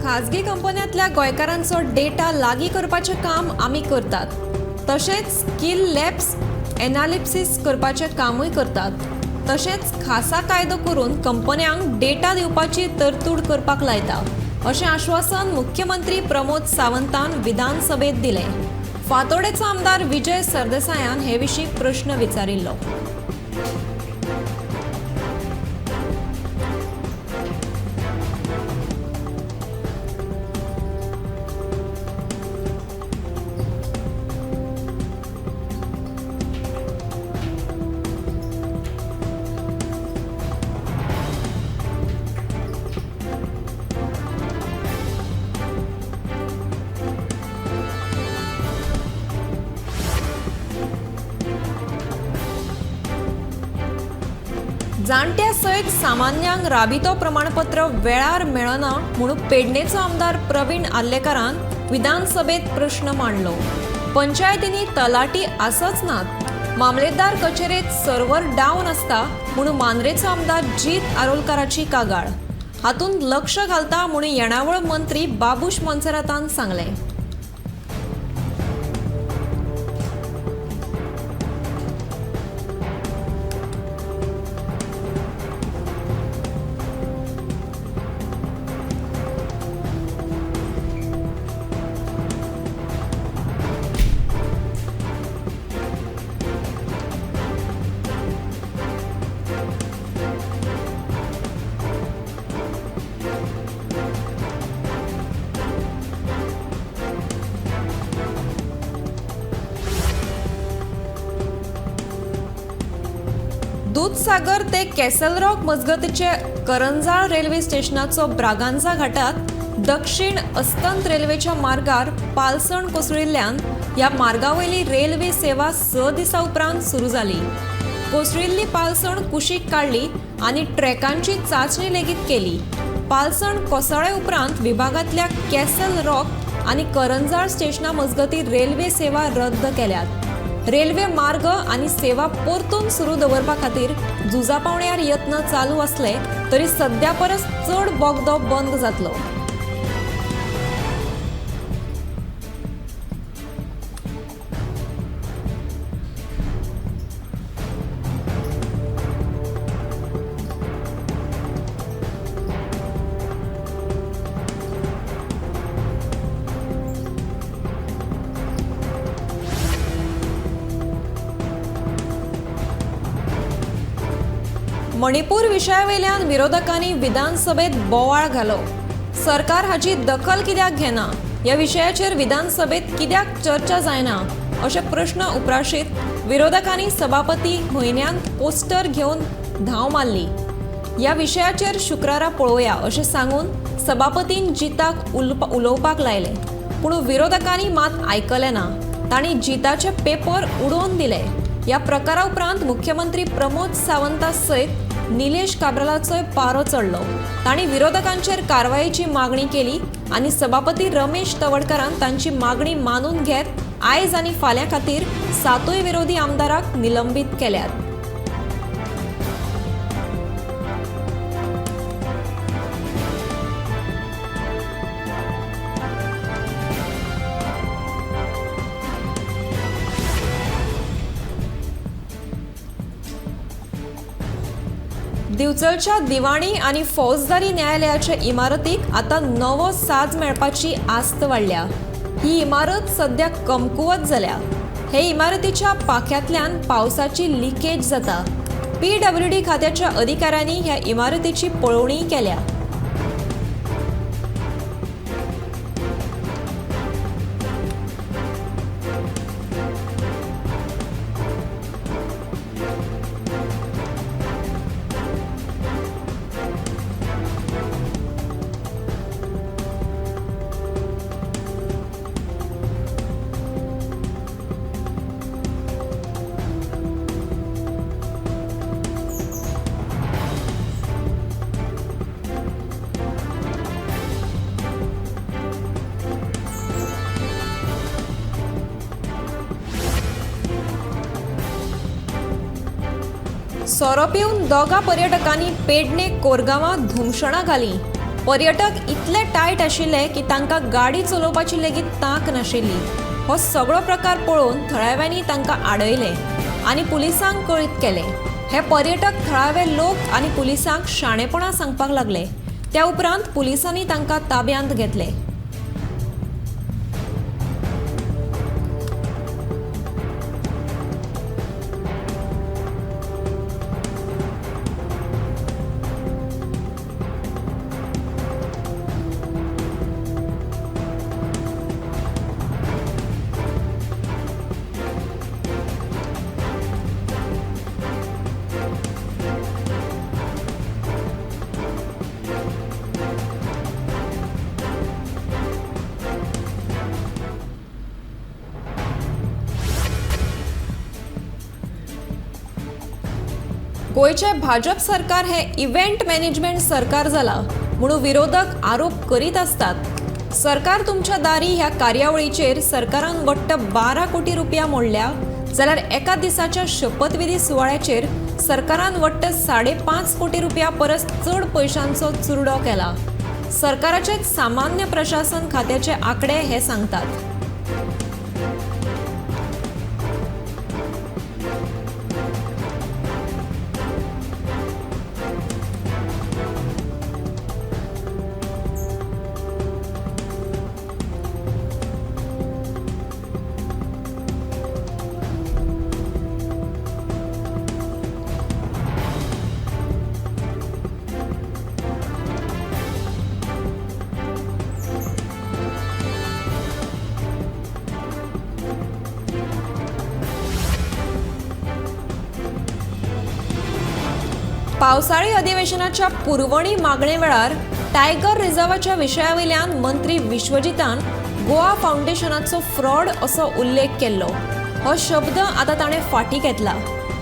खाजगी कंपन्यांतल्या गोंयकारांचो डेटा लागीं करपाचें काम आमी करतात. तशेंच स्किल लॅब्स एनालिसिस करपाचें कामूय करतात. तशेंच खासा कायदो करून कंपन्यांक डेटा दिवपाची तरतूद करपाक लायता अशें आश्वासन मुख्यमंत्री प्रमोद सावंतान विधानसभेत दिलें. फातोडेचो आमदार विजय सरदेसायान हे विशीं प्रश्न विचारिल्लो. जाणट्या सयत सामान्यांक राबितो प्रमाणपत्र वेळार मेळना म्हणून पेडणेचो आमदार प्रवीण आल्लेकरान विधानसभेत प्रश्न मांडलो. पंचायतींनी तलाटी आसच नात. मामलेदार कचेरेत सर्व्हर डावन आसता म्हणून मांद्रेचो आमदार जीत आरोलकाराची कागाळ. हातूंत लक्ष घालता म्हणून येणावळ मंत्री बाबूश मोन्सेरातान सांगलें. दूधसागर ते कॅसलरॉक मजगतीचे करंजाळ रेल्वे स्टेशनाचो ब्रागांझा घाटात दक्षिण अस्तंत रेल्वेच्या मार्गार पालसण कोसळिल्ल्यान ह्या मार्गावयली रेल्वे सेवा 6 दिसां उपरांत सुरू जाली. कोसळिल्ली पालसण कुशीक काडली आनी ट्रॅकांची चांचणी लेगीत केली. पालसण कोसळे उपरांत विभागांतल्या कॅसल रॉक आनी करंजाळ स्टेशना मजगती रेल्वे सेवा रद्द केल्यात. रेल्वे मार्ग आनी सेवा परतून सुरू दवरपा खातीर झुजापावण्यार यत्न चालू असले तरी सद्या परस चड बोगदो बंद जातलो. मणिपूर विशयावेल्यान विरोधकांनी विधानसभेत बोवाळ घालो. सरकार हाची दखल कित्याक घेना, ह्या विशयाचेर विधानसभेत कित्याक चर्चा जायना अशे प्रश्न उपराशीत विरोधकांनी सभापती म्हयन्यांत पोस्टर घेवन धांव मारली. ह्या विशयाचेर शुक्रारा पळोवया अशें सांगून सभापतीन जिताक उलोवपाक लायले. पूण विरोधकांनी मात आयकले ना. तांणी जिताचे पेपर उडोवन दिले. ह्या प्रकारा उपरांत मुख्यमंत्री प्रमोद सावंता सयत निलेश काब्रालाचोय पारो चडलो. तांणी विरोधकांचेर कारवायेची मागणी केली आनी सभापती रमेश तवडकरान तांची मागणी मानून घेत आयज आनी फाल्यां खातीर 7 विरोधी आमदाराक निलंबीत केल्यात. दिवचलच्या दिवाणी आनी फौजदारी न्यायालयाच्या इमारतीक आता नवो साज मेळपाची आस्त वाडल्या. ही इमारत सध्या कमकुवत जाल्या. हे इमारतीच्या पाख्यांतल्यान पावसाची लिकेज जाता. PWD खात्याच्या अधिकाऱ्यांनी ह्या इमारतीची पळोवणी केल्या. सोरो पिवन दोगा पर्यटकांनी पेडणे कोरगांवां धुमशणां घाली. पर्यटक इतले टायट आशिल्ले की तांकां गाडी चलोवपाची लेगीत तांक नाशिल्ली। हो सगळो प्रकार पळोवन थळाव्यांनी तांकां आडयले आनी पुलिसांक कळीत केले। हे पर्यटक थळावे लोक आनी पुलिसांक शाणेपणां सांगपाक लागले। त्या उपरांत पुलिसांनी तांकां ताब्यांत घेतले। गोयचे भाजप सरकार हे इव्हेंट मॅनेजमेंट सरकार जाला म्हणून विरोधक आरोप करीत असतात। सरकार तुमच्या दारी ह्या कार्यावळीचेर सरकारान वट्ट 12 कोटी रुपया मोडल्या, जाल्यार एका दिसाच्या शपथविधी सुवाळ्याचेर सरकारान वट्ट 5.5 कोटी रुपया परस चड पैशांचो चुरडो केला। सरकाराचे सामान्य प्रशासन खात्याचे आंकडे हे सांगतात। पावसाळी अधिवेशनाच्या पुरवणी मागणे वेळार टायगर रिझर्वाच्या विशयावयल्यान मंत्री विश्वजितान गोवा फाउंडेशनाचो फ्रॉड असो उल्लेख केल्लो। हो शब्द आता ताणें फाटी घेतला।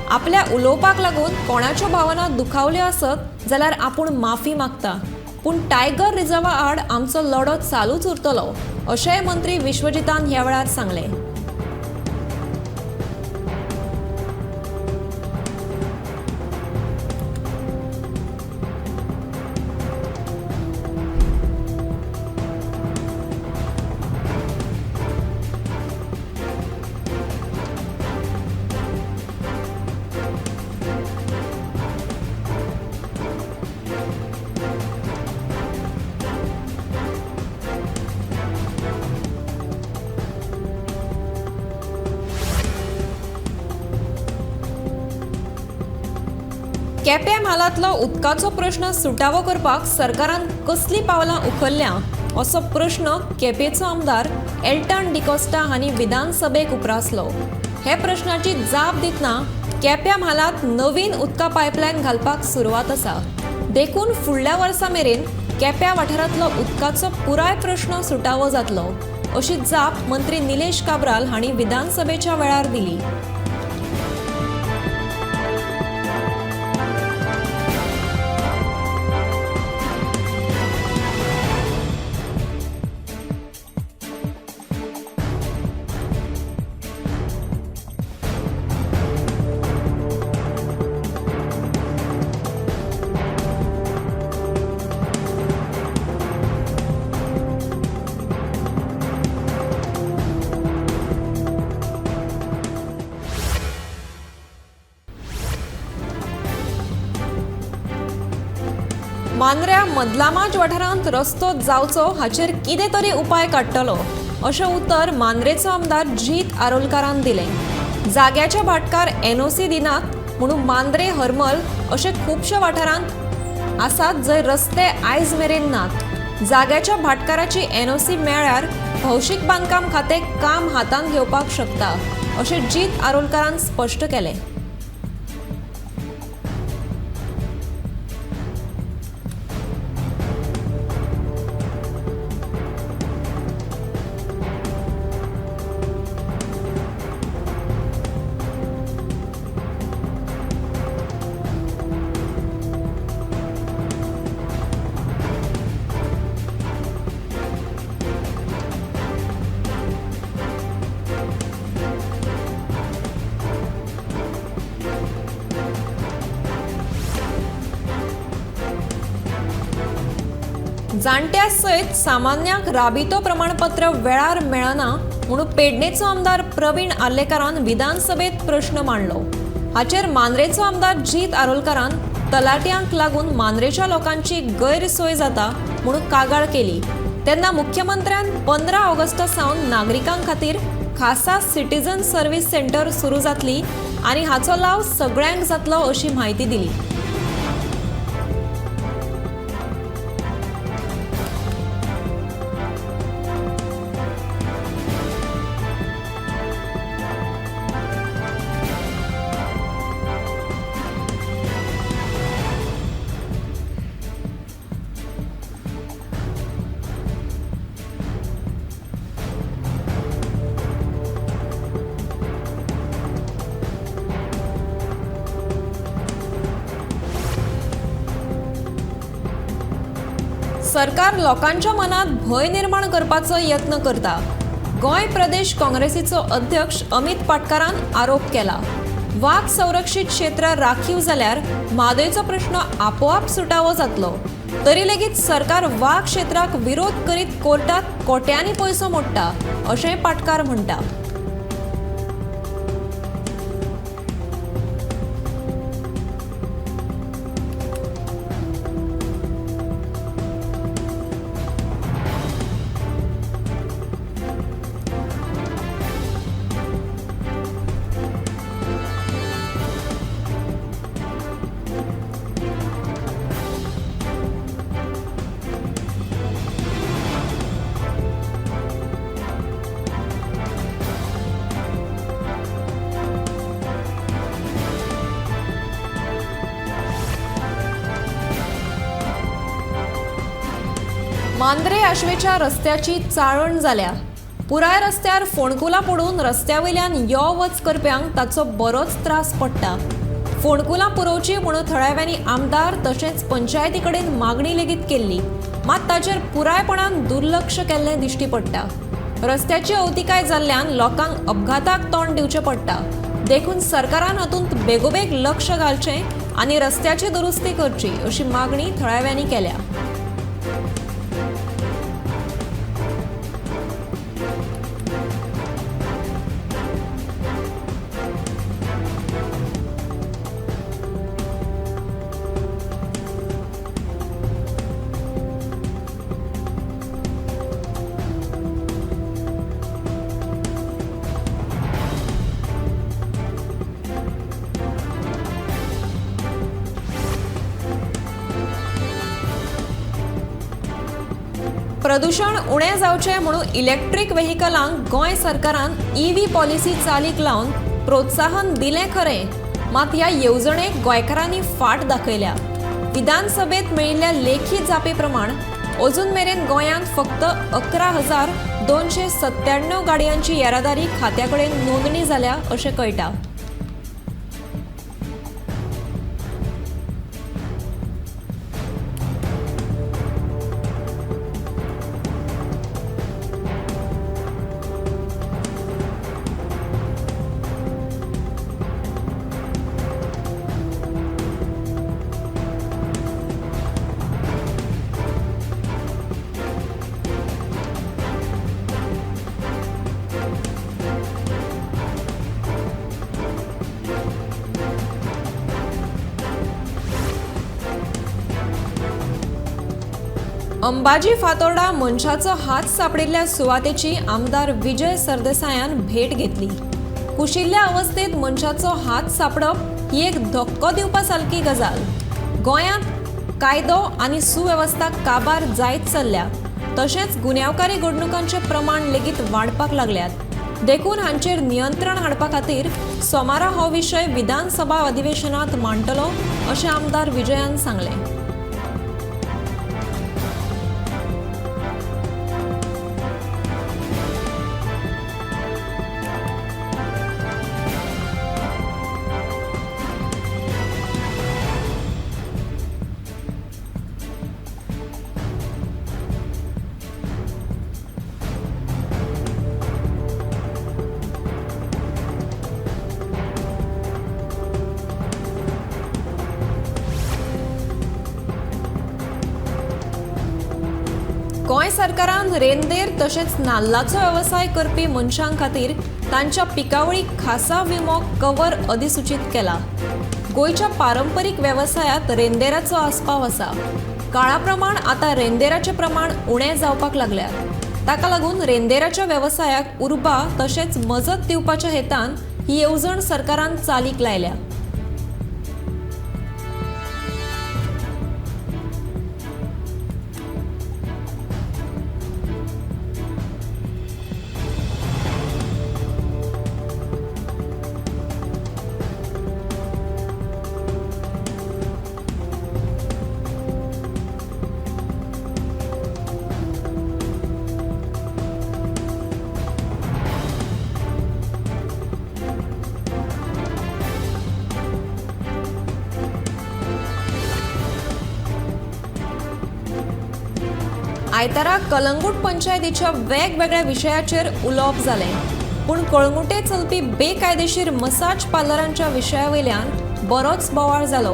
आपल्या उलोवपाक लागून कोणाच्यो भावना दुखावल्यो आसत जाल्यार आपूण माफी मागता, पूण टायगर रिझर्वा आड आमचो लढो चालूच उरतलो अशेंय मंत्री विश्वजितान ह्या वेळार सांगले। केप्यां म्हालांतलो उदकाचो प्रश्न सुटावो करपाक सरकारान कसली पावलां उखल्ल्या असो प्रश्न केपेंचो आमदार एल्टन डिकोस्टा हांणी विधानसभेक उप्रासलो। हे प्रश्नाची जाप दितना केप्यां म्हालांत नवीन उदका पायपलायन घालपाक सुरवात आसा। देखून फुडल्या वर्सा मेरेन केप्यां वाठारांतलो उदकाचो पुराय प्रश्न सुटावो जातलो अशी जाप मंत्री निलेश काब्राल हांणी विधानसभेच्या वेळार दिली। मांद्र्या मदलामाज वाठारांत रस्तो जावचो हाचेर कितें तरी उपाय काडटलो अशें उतर मांद्रेचो आमदार जीत आरोलकारान दिलें। जाग्याचे भाटकार NOC दिनात म्हणून मांद्रे हरमल अशे खुबशे वाठारांत आसात जंय रस्ते आयज मेरेन नात। जाग्याच्या भाटकाराची NOC मेळ्यार भौशीक बांदकाम खातें काम हातांत घेवपाक शकता अशें जीत आरोलकारान स्पश्ट केलें। जाणट्या सयत सामान्यांक राबितो प्रमाणपत्र वेळार मेळना म्हणून पेडणेचो आमदार प्रवीण आर्लेकरान विधानसभेत प्रश्न मांडलो. हाचेर मांद्रेचो आमदार जीत आरोलकरान तलाट्यांक लागून मांद्रेच्या लोकांची गैरसोय जाता म्हणून कागाळ केली. तेन्ना मुख्यमंत्र्यान 15 ऑगस्टा सावन नागरिकां खातीर खासा सिटीजन सर्व्हिस सेंटर सुरू जातली आनी हाचो लाव सगळ्यांक जातलो अशी म्हायती दिली. सरकार लोकांच्या मनात भय निर्माण करपाचो यत्न करता. गोंय प्रदेश काँग्रेसीचो अध्यक्ष अमित पाटकारान आरोप केला. वाघ संरक्षीत क्षेत्र राखीव जाल्यार म्हादयचो प्रश्न आपोआप सुटावो जातलो. तरी लेगीत सरकार वाघ क्षेत्राक विरोध करीत कोर्टात कोट्यांनी पयसो मोडटा अशें पाटकार म्हणटा. मांद्रे आश्वेच्या रस्त्याची चाळण जाल्या. पुराय रस्त्यार फोंडकुलां पडून रस्त्यावयल्यान यो वच करप्यांक ताचो बरोच त्रास पडटा. फोंडकुलां पुरोवची म्हणून थळाव्यांनी आमदार तशेंच पंचायती कडेन मागणी लेगीत केल्ली, मात ताचेर पुरायपणान दुर्लक्ष केल्लें दिश्टी पडटा. रस्त्याची अवतिकाय जाल्ल्यान लोकांक अपघाताक तोंड दिवचें पडटा. देखून सरकारान हातूंत बेगोबेग लक्ष घालचें आनी रस्त्याची दुरुस्ती करची अशी मागणी थळाव्यांनी केल्या. प्रदूषण उणें जावचें म्हणून इलेक्ट्रीक व्हेकलांक गोंय सरकारान EV पॉलिसी चालीक लावन प्रोत्साहन दिलें खरें, मात ह्या येवजणेक गोंयकारांनी फाट दाखयल्या. विधानसभेत मेळिल्ल्या लेखी जापे प्रमाण अजून मेरेन गोंयांत फक्त 11,297 गाडयांची येरादारी खात्याकडेन नोंदणी जाल्या अशें कळटा. अंबाजी फातोर्डा मनशाचो हात सापडिल्ल्या सुवातेची आमदार विजय सरदेसायान भेट घेतली. कुशिल्ल्या अवस्थेत मनशाचो हात सापडप ही एक धक्को दिवपा सारकी गजाल. गोंयांत कायदो आनी सुवेवस्था काबार जायत चल्ल्या, तशेंच गुन्यांवकारी घडणुकांचे प्रमाण लेगीत वाडपाक लागल्यात. देखून हांचेर नियंत्रण हाडपा खातीर सोमारा हो विशय विधानसभा अधिवेशनात मांडटलो अशें आमदार विजयान सांगलें. सरकारान रेंदेर तशेंच नाल्लाचो वेवसाय करपी मनशां खातीर तांच्या पिकावळी खासा विमो कव्हर अधिसूचित केला. गोंयच्या पारंपरीक वेवसायांत रेंदेराचो आस्पाव आसा. काळा प्रमाण आता रेंदेराचे प्रमाण उणें जावपाक लागल्या. ताका लागून रेंदेराच्या वेवसायाक उर्बा तशेंच मजत दिवपाच्या हेतान ही येवजण सरकारान चालीक लायल्या. आयतारा कलंगूट पंचायतीच्या वेगवेगळ्या विशयाचेर उलोवप जालें. पूण कळंगुटे चलपी बेकायदेशीर मसाज पार्लरांच्या विशयावयल्यान बरोच बोवाळ जालो.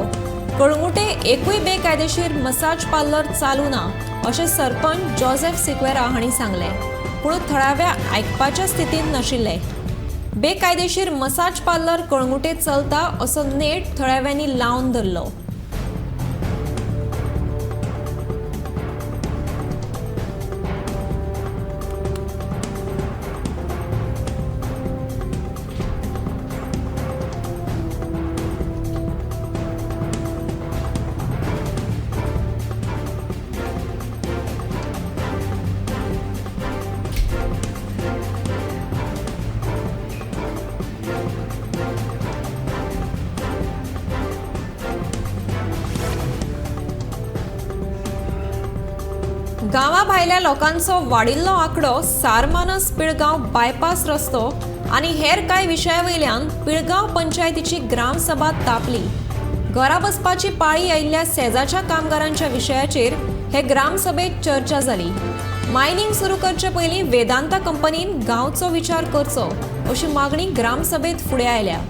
कळंगुटे एकूय बेकायदेशीर मसाज पार्लर चालू ना अशें सरपंच जोसेफ सिक्वेरा हांणी सांगलें. पूण थळाव्या आयकपाच्या स्थितींत नाशिल्ले. बेकायदेशीर मसाज पार्लर कळंगुटे चलता असो नेट थळाव्यांनी लावन धरलो. गांवा भायल्या लोकांचो वाडिल्लो आंकडो सारमानस पिळगांव बायपास रस्तो आनी हेर कांय विशयावयल्यान पिळगांव पंचायतीची ग्रामसभा तापली. घरा बसपाची पाळी आयिल्ल्या सेजाच्या कामगारांच्या विशयाचेर हे ग्रामसभेत चर्चा जाली. मायनिंग सुरू करचे पयलीं वेदांता कंपनीन गांवचो विचार करचो अशी मागणी ग्रामसभेत फुडें आयल्या.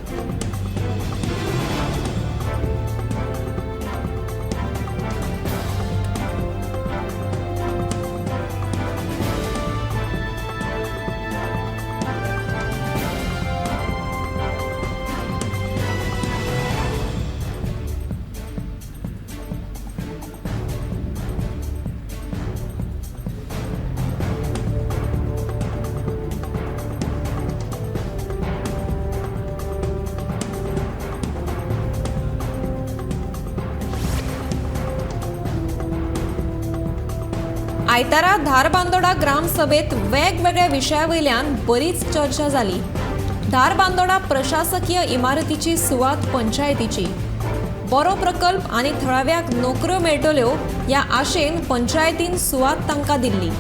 आयतारा धारबांदोडा ग्रामसभेत वेगवेगळ्या विशयावयल्यान बरीच चर्चा जाली. धारबांदोडा प्रशासकीय इमारतीची सुवात पंचायतीची. बरो प्रकल्प आनी थळाव्याक नोकऱ्यो मेळटल्यो ह्या आशेन पंचायतीन सुवात तांकां दिल्ली.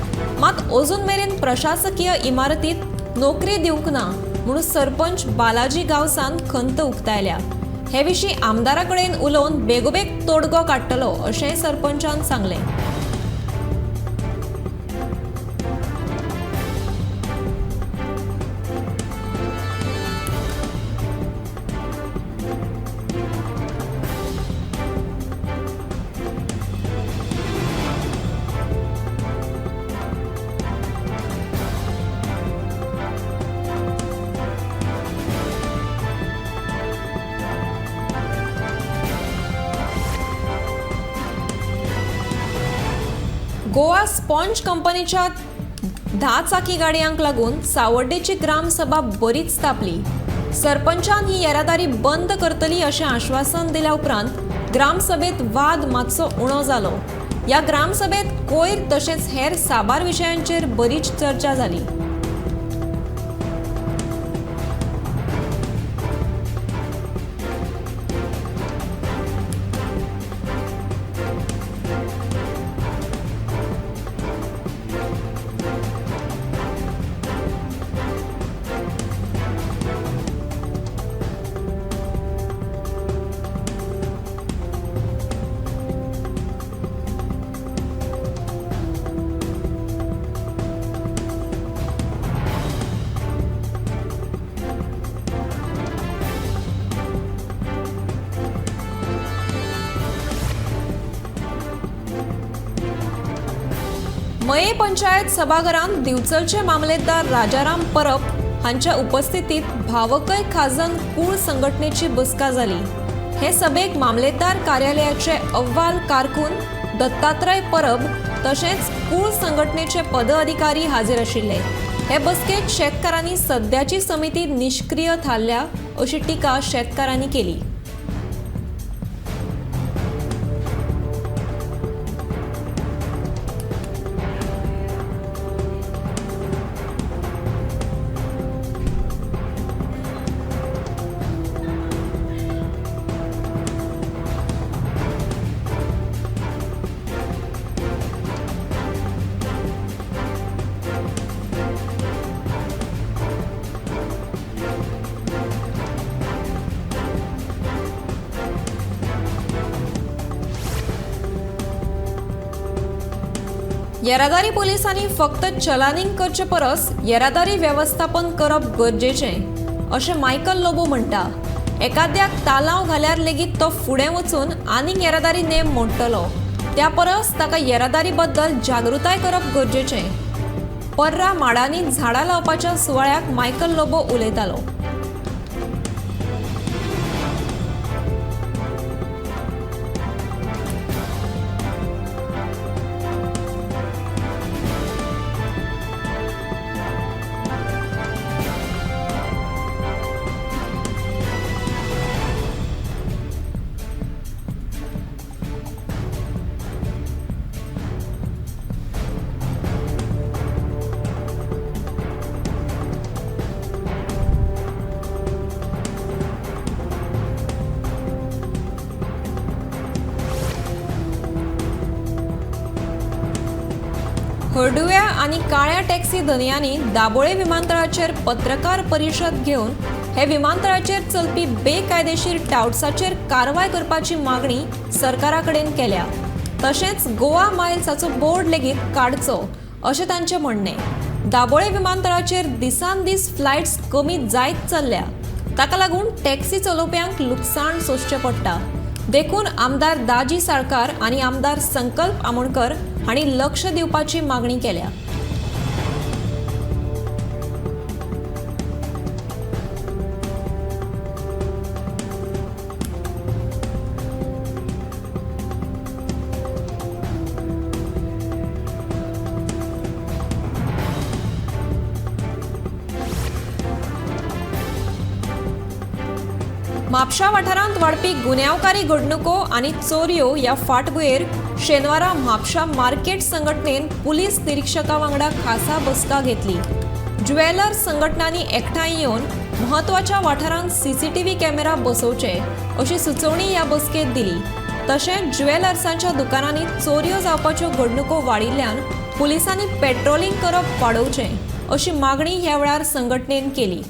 मात अजून मेरेन प्रशासकीय इमारतीत नोकरी दिवंक ना म्हणून सरपंच बालाजी गांवसान खंत उक्तायल्या. हे विशीं आमदारा कडेन उलोवन बेगोबेग तोडगो काडटलो अशेंय सरपंचान सांगलें. गोवा स्पॉन्ज कंपनीच्या 10 चाकी गाडयांक लागून सावड्डेची ग्रामसभा बरीच तापली. सरपंचान ही येरादारी बंद करतली अशें आश्वासन दिल्या उपरांत ग्रामसभेत वाद मातसो उणो जालो. ह्या ग्रामसभेत कोयर तशेंच हेर साबार विशयांचेर बरीच चर्चा जाली. मये पंचायत सभाघरांत दिवचलचे मामलेदार राजाराम परब हांच्या उपस्थितीत भावकय खाजन कुळ संघटनेची बसका जाली। हे सभेक मामलेदार कार्यालयाचे अव्वाल कारकून दत्तात्रय परब तसेच कुळ संघटनेचे पदाधिकारी हाजीर आशिल्ले। हे बसकेत शेतकारांनी सध्याची समिती निष्क्रिय थारल्या अशी टीका शेतकारांनी केली। येरादारी पोलिसांनी फक्त चलानिंग करचे परस येरादारी व्यवस्थापन करप गरजेचें अशें मायकल लोबो म्हणटा। एकाद्याक तालाव घाल्यार लेगीत तो फुडें वचून आनीक येरादारी नेम मोडटलो, त्या परस ताका येरादारी बद्दल जागृताय करप गरजेचें। पर्रा माडांनी झाडां लावपाच्या सुवाळ्याक मायकल लोबो उलयतालो। हळडुव्या आणि काळ्या टॅक्सी धन्यांनी दाबोळे विमानतळाचेर पत्रकार परिशद घेवन हे विमानतळाचेर चलपी बेकायदेशीर टाउट्साचेर कारवाय करपाची मागणी सरकारा कडेन केल्या। तशेंच गोवा मायल्साचो बोर्ड लेगीत काडचो अशें तांचें म्हणणें। दाबोळे विमानतळाचेर दिसान दीस फ्लायट्स कमी जायत चल्ल्या, ताका लागून टॅक्सी चलोवप्यांक लुकसाण सोंसचें पडटा। देखून आमदार दाजी साळकार आनी आमदार संकल्प आमोणकर हांणी लक्ष दिवपाची मागणी केल्या। म्हापशा वाठारांत वाडपी गुन्यांवकारी घडणुको आनी चोरयो ह्या फाटभुंयेर शेनवारा म्हापशा मार्केट संघटनेन पुलीस निरीक्षका वांगडा खासा बसका घेतली। ज्वेलर्स संघटनांनी एकठांय येवन म्हत्वाच्या वाठारांत सीसीटीव्ही कॅमेरा बसोवचे अशी सुचोवणी ह्या बसकेत दिली। तशेंच ज्वेलर्सांच्या दुकानांनी चोरयो जावपाच्यो घडणुको वाडिल्ल्यान पुलिसांनी पेट्रोलिंग करप वाडोवचें अशी मागणी ह्या वेळार संघटनेन केली।